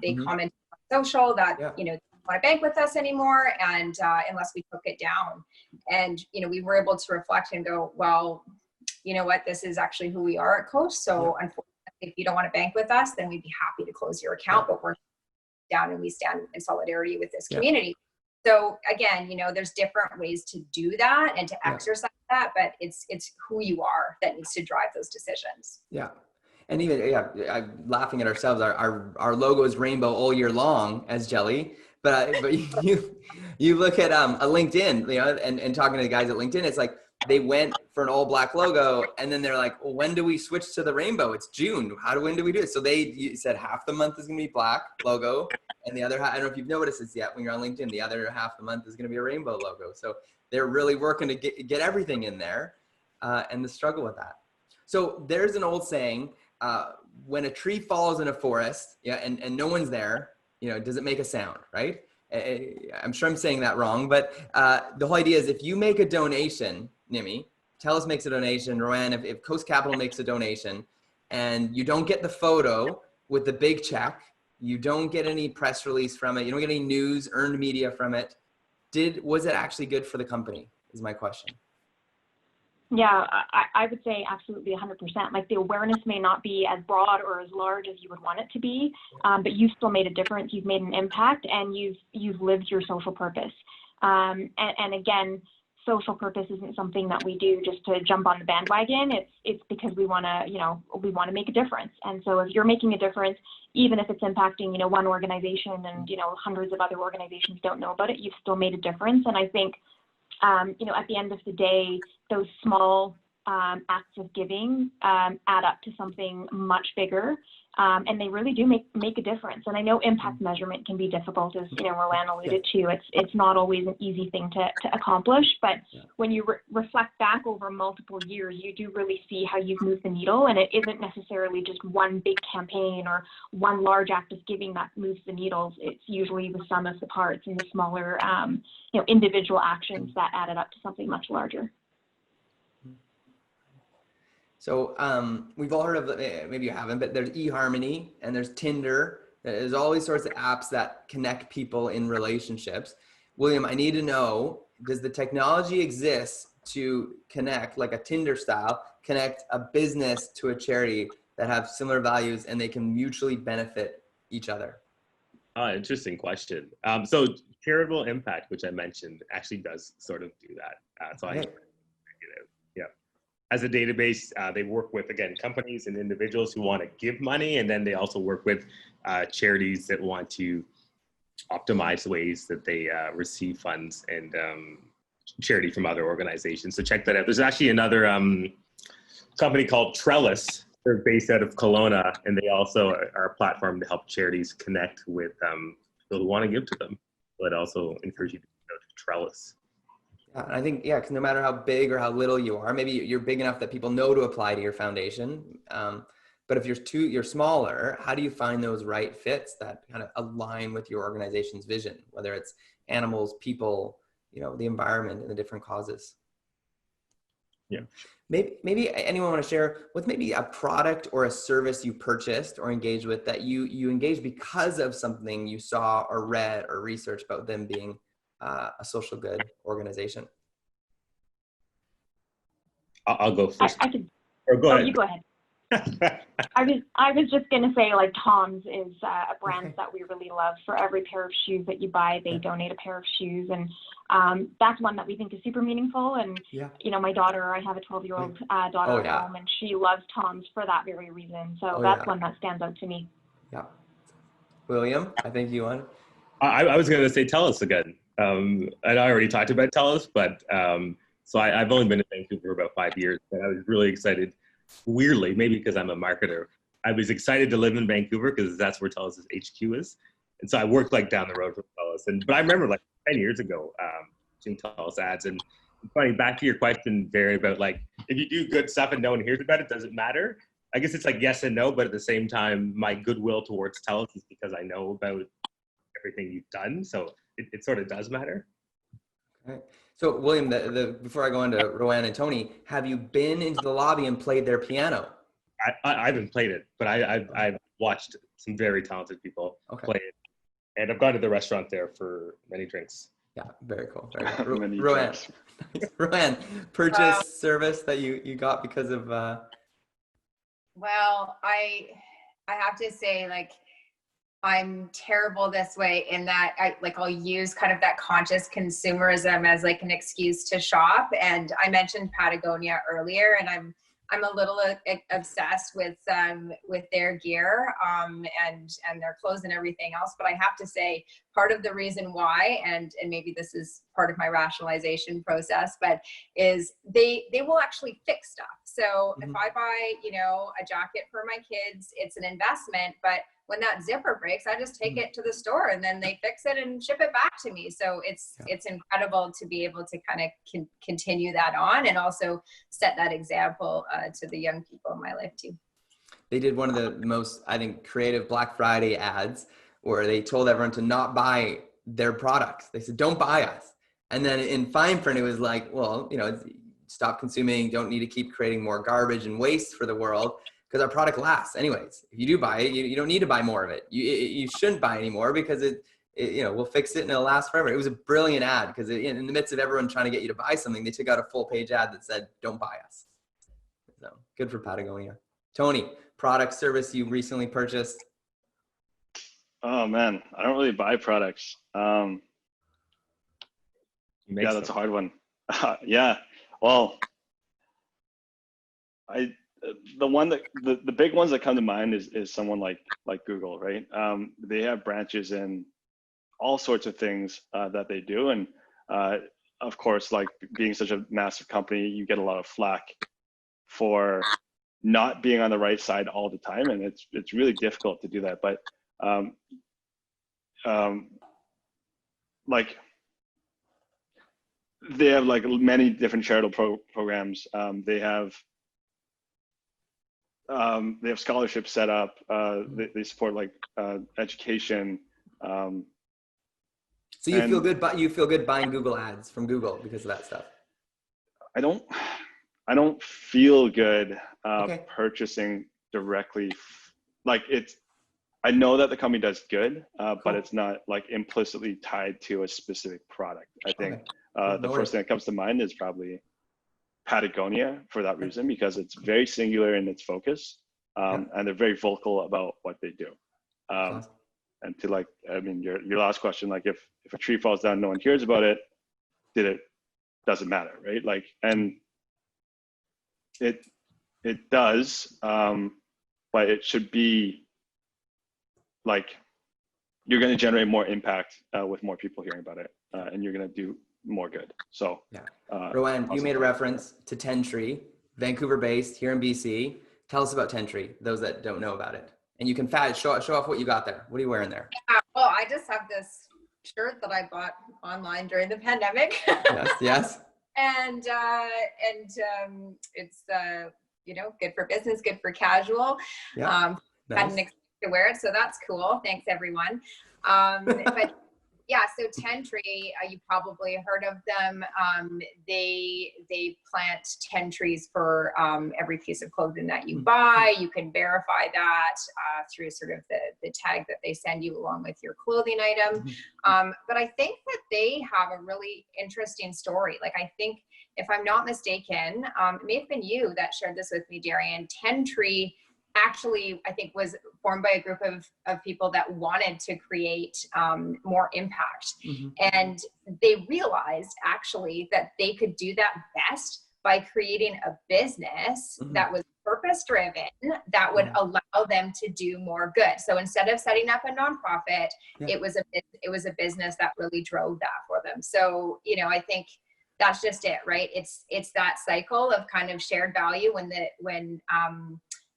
They commented on social that they didn't want to bank with us anymore, and unless we took it down. And we were able to reflect and go, well, you know what, this is actually who we are at Coast. So unfortunately, if you don't want to bank with us, then we'd be happy to close your account, but we're down and we stand in solidarity with this community. So again, there's different ways to do that and to exercise that, but it's who you are that needs to drive those decisions. Yeah. And even, I'm laughing at ourselves. Our logo is rainbow all year long as Jelly, but you look at a LinkedIn, and talking to the guys at LinkedIn, it's like they went for an all black logo, and then they're like, well, when do we switch to the rainbow? It's June. When do we do it? So you said half the month is going to be black logo, and the other half, I don't know if you've noticed this yet when you're on LinkedIn, the other half of the month is going to be a rainbow logo. So they're really working to get everything in there, and the struggle with that. So there's an old saying, when a tree falls in a forest, and no one's there, does it make a sound, right? I'm sure I'm saying that wrong, but the whole idea is if you make a donation, Nimi, Telus makes a donation, Roanne, if Coast Capital makes a donation, and you don't get the photo with the big check, you don't get any press release from it, you don't get any news, earned media from it, was it actually good for the company, is my question. Yeah, I would say absolutely 100%. Like the awareness may not be as broad or as large as you would want it to be, but you've still made a difference. You've made an impact, and you've lived your social purpose. And again, social purpose isn't something that we do just to jump on the bandwagon. It's because we want to make a difference. And so if you're making a difference, even if it's impacting one organization and hundreds of other organizations don't know about it, you've still made a difference. And I think at the end of the day, those small acts of giving add up to something much bigger, and they really do make a difference. And I know impact measurement can be difficult, as Roanne alluded to. It's not always an easy thing to accomplish, but when you reflect back over multiple years, you do really see how you've moved the needle, and it isn't necessarily just one big campaign or one large act of giving that moves the needles. It's usually the sum of the parts and the smaller individual actions that added up to something much larger. So we've all heard of, maybe you haven't, but there's eHarmony and there's Tinder. There's all these sorts of apps that connect people in relationships. William, I need to know, does the technology exist to connect, like a Tinder style, connect a business to a charity that have similar values and they can mutually benefit each other? Interesting question. So charitable impact, which I mentioned, actually does sort of do that. As a database, they work with, again, companies and individuals who want to give money, and then they also work with charities that want to optimize ways that they receive funds and charity from other organizations. So check that out. There's actually another company called Telus. They're based out of Kelowna, and they also are a platform to help charities connect with people who want to give to them. So I'd also encourage you to go to Telus. I think, because no matter how big or how little you are, maybe you're big enough that people know to apply to your foundation. But if you're smaller, how do you find those right fits that kind of align with your organization's vision, whether it's animals, people, the environment, and the different causes? Yeah. Maybe anyone want to share with maybe a product or a service you purchased or engaged with that you engaged because of something you saw or read or researched about them being a social good organization? I'll go first. I could. Or go ahead. You go ahead. I was just gonna say, like, Tom's is a brand that we really love. For every pair of shoes that you buy, they donate a pair of shoes, and that's one that we think is super meaningful. And my daughter, I have a 12-year-old daughter at home, and she loves Tom's for that very reason. So that's one that stands out to me. Yeah. William, I think you want. I was gonna say Telus again. And I already talked about Telus, but so I've only been in Vancouver for about 5 years, but I was really excited, weirdly, maybe because I'm a marketer, I was excited to live in Vancouver because that's where Telus' HQ is. And so I worked like down the road from Telus. But I remember like 10 years ago, seeing Telus ads. And funny, back to your question, Barry, about like, if you do good stuff and no one hears about it, does it matter? I guess it's like yes and no, but at the same time, my goodwill towards Telus is because I know about everything you've done. So it sort of does matter. Okay. So William, before I go on to Roanne and Tony, have you been into the lobby and played their piano? I haven't played it, but I've watched some very talented people play it. And I've gone to the restaurant there for many drinks. Yeah, very cool. Very cool. Many Roanne, drinks. Roanne, purchase service that you got because of. Well, I have to say, like, I'm terrible this way in that I'll use kind of that conscious consumerism as like an excuse to shop. And I mentioned Patagonia earlier, and I'm a little obsessed with their gear and their clothes and everything else. But I have to say, part of the reason why, and maybe this is part of my rationalization process, but is they will actually fix stuff. So if I buy, a jacket for my kids, it's an investment, but when that zipper breaks, I just take it to the store and then they fix it and ship it back to me. So it's incredible to be able to kind of continue that on and also set that example to the young people in my life too. They did one of the most, I think, creative Black Friday ads where they told everyone to not buy their products. They said, don't buy us. And then in fine print, it was like, well, stop consuming, don't need to keep creating more garbage and waste for the world. Because our product lasts anyways. If you do buy it, you don't need to buy more of it. You shouldn't buy anymore because it we'll fix it and it'll last forever. It was a brilliant ad because in the midst of everyone trying to get you to buy something, they took out a full page ad that said, don't buy us. So good for Patagonia. Tony, product service you recently purchased? Oh man, I don't really buy products. Yeah, that's a hard one. Yeah, well, the big ones that come to mind is someone like Google, right? They have branches in all sorts of things that they do, and of course, like being such a massive company, you get a lot of flack for not being on the right side all the time, and it's really difficult to do that. But like they have like many different charitable programs. They have scholarships set up. They support like education. So you feel good, but you feel good buying Google ads from Google because of that stuff. I don't feel good purchasing directly. Like I know that the company does good, but it's not like implicitly tied to a specific product. I think the first thing that comes to mind is probably Patagonia for that reason, because it's very singular in its focus, and they're very vocal about what they do. And to like, I mean, your last question, like if a tree falls down, no one hears about it, doesn't matter, right? Like, and it does, but it should be like, you're going to generate more impact with more people hearing about it, and you're going to do more good. So Roanne, you made a reference to Tentree, Vancouver based here in BC. Tell us about Tentree, those that don't know about it. And you can show off what you got there. What are you wearing there? Yeah, well, I just have this shirt that I bought online during the pandemic. Yes. And it's good for business, good for casual. Yeah. Hadn't expected to wear it, so that's cool. Thanks everyone. But yeah, so Tentree, you probably heard of them. They plant 10 trees for every piece of clothing that you buy. You can verify that through sort of the tag that they send you along with your clothing item. But I think that they have a really interesting story. Like, I think, if I'm not mistaken, it may have been you that shared this with me, Darian. Tentree actually, I think, was formed by a group of people that wanted to create more impact. And they realized actually that they could do that best by creating a business that was purpose driven, that would allow them to do more good. So instead of setting up a nonprofit, it was a business that really drove that for them. So, I think that's just it, right? It's that cycle of kind of shared value when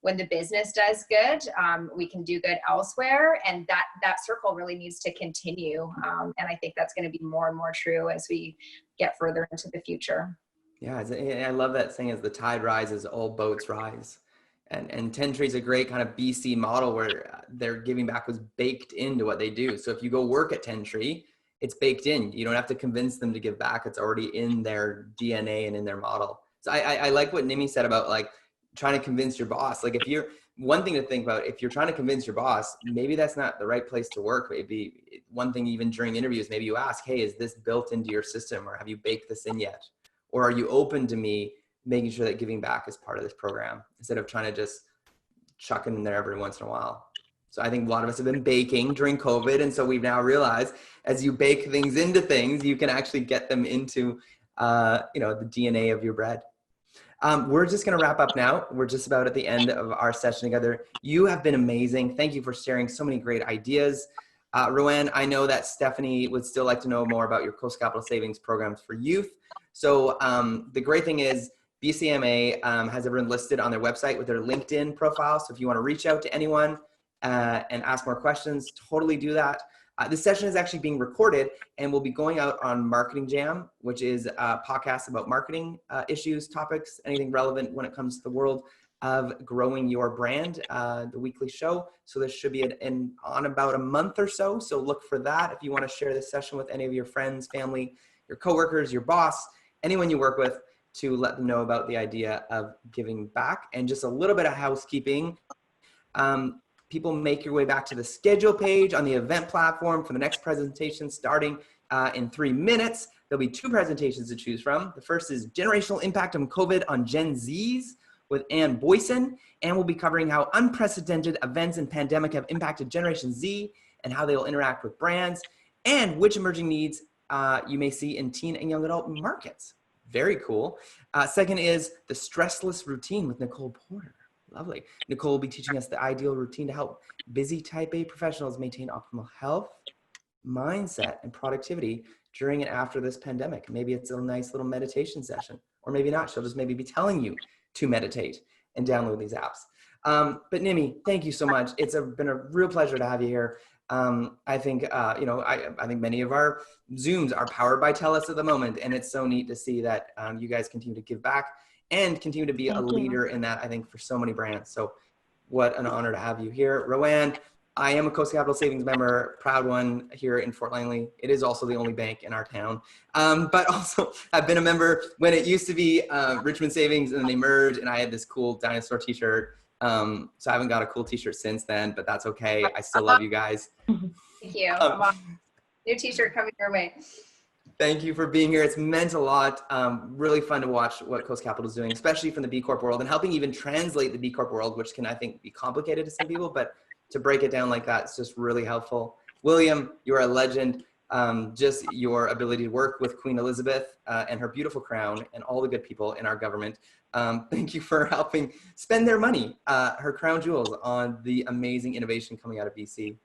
when the business does good, we can do good elsewhere. And that circle really needs to continue. And I think that's going to be more and more true as we get further into the future. Yeah, I love that saying, as the tide rises, all boats rise. And 10 Tree's a great kind of BC model where their giving back was baked into what they do. So if you go work at 10 Tree, it's baked in. You don't have to convince them to give back. It's already in their DNA and in their model. So I like what Nimi said about like trying to convince your boss. Like, if you're, one thing to think about, if you're trying to convince your boss, maybe that's not the right place to work. Maybe one thing, even during interviews, maybe you ask, hey, is this built into your system, or have you baked this in yet? Or are you open to me making sure that giving back is part of this program, instead of trying to just chuck it in there every once in a while? So I think a lot of us have been baking during COVID. And so we've now realized, as you bake things into things, you can actually get them into, the DNA of your bread. We're just going to wrap up now. We're just about at the end of our session together. You have been amazing. Thank you for sharing so many great ideas. Roanne, I know that Stephanie would still like to know more about your Coast Capital Savings programs for youth. So the great thing is BCAMA has everyone listed on their website with their LinkedIn profile. So if you want to reach out to anyone and ask more questions, totally do that. This session is actually being recorded and will be going out on Marketing Jam, which is a podcast about marketing issues, topics, anything relevant when it comes to the world of growing your brand, the weekly show. So this should be on about a month or so. So look for that if you want to share this session with any of your friends, family, your coworkers, your boss, anyone you work with, to let them know about the idea of giving back. And just a little bit of housekeeping. People, make your way back to the schedule page on the event platform for the next presentation starting in 3 minutes. There'll be 2 presentations to choose from. The first is Generational Impact of COVID on Gen Zs with Ann Boyson, and we'll be covering how unprecedented events and pandemic have impacted Generation Z and how they will interact with brands, and which emerging needs you may see in teen and young adult markets. Very cool. Second is the Stressless Routine with Nicole Porter. Lovely. Nicole will be teaching us the ideal routine to help busy type A professionals maintain optimal health, mindset, and productivity during and after this pandemic. Maybe it's a nice little meditation session, or maybe not. She'll just maybe be telling you to meditate and download these apps. But Nimi, thank you so much. It's been a real pleasure to have you here. I think, I think many of our Zooms are powered by Telus at the moment, and it's so neat to see that you guys continue to give back and continue to be a leader in that, I think, for so many brands. So what an honor to have you here. Roanne, I am a Coast Capital Savings member, proud one here in Fort Langley. It is also the only bank in our town, but also I've been a member when it used to be Richmond Savings, and then they merged, and I had this cool dinosaur t-shirt. So I haven't got a cool t-shirt since then, but that's okay. I still love you guys. Thank you. New t-shirt coming your way. Thank you for being here. It's meant a lot. Really fun to watch what Coast Capital is doing, especially from the B Corp world, and helping even translate the B Corp world, which can, I think, be complicated to some people, but to break it down like that, it's just really helpful. William, you're a legend. Just your ability to work with Queen Elizabeth and her beautiful crown and all the good people in our government. Thank you for helping spend their money, her crown jewels, on the amazing innovation coming out of BC.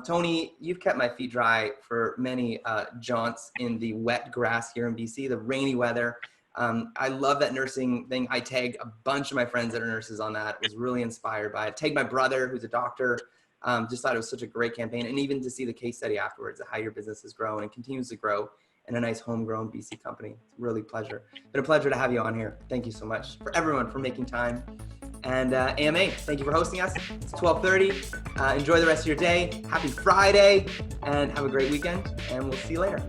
Tony, you've kept my feet dry for many jaunts in the wet grass here in BC, the rainy weather. I love that nursing thing. I tagged a bunch of my friends that are nurses on that. Was really inspired by it. Tagged my brother, who's a doctor. Just thought it was such a great campaign. And even to see the case study afterwards of how your business has grown and continues to grow in a nice homegrown BC company. It's really a pleasure. Been a pleasure to have you on here. Thank you so much for everyone for making time. And AMA, thank you for hosting us. It's 12:30. Enjoy the rest of your day. Happy Friday, and have a great weekend. And we'll see you later.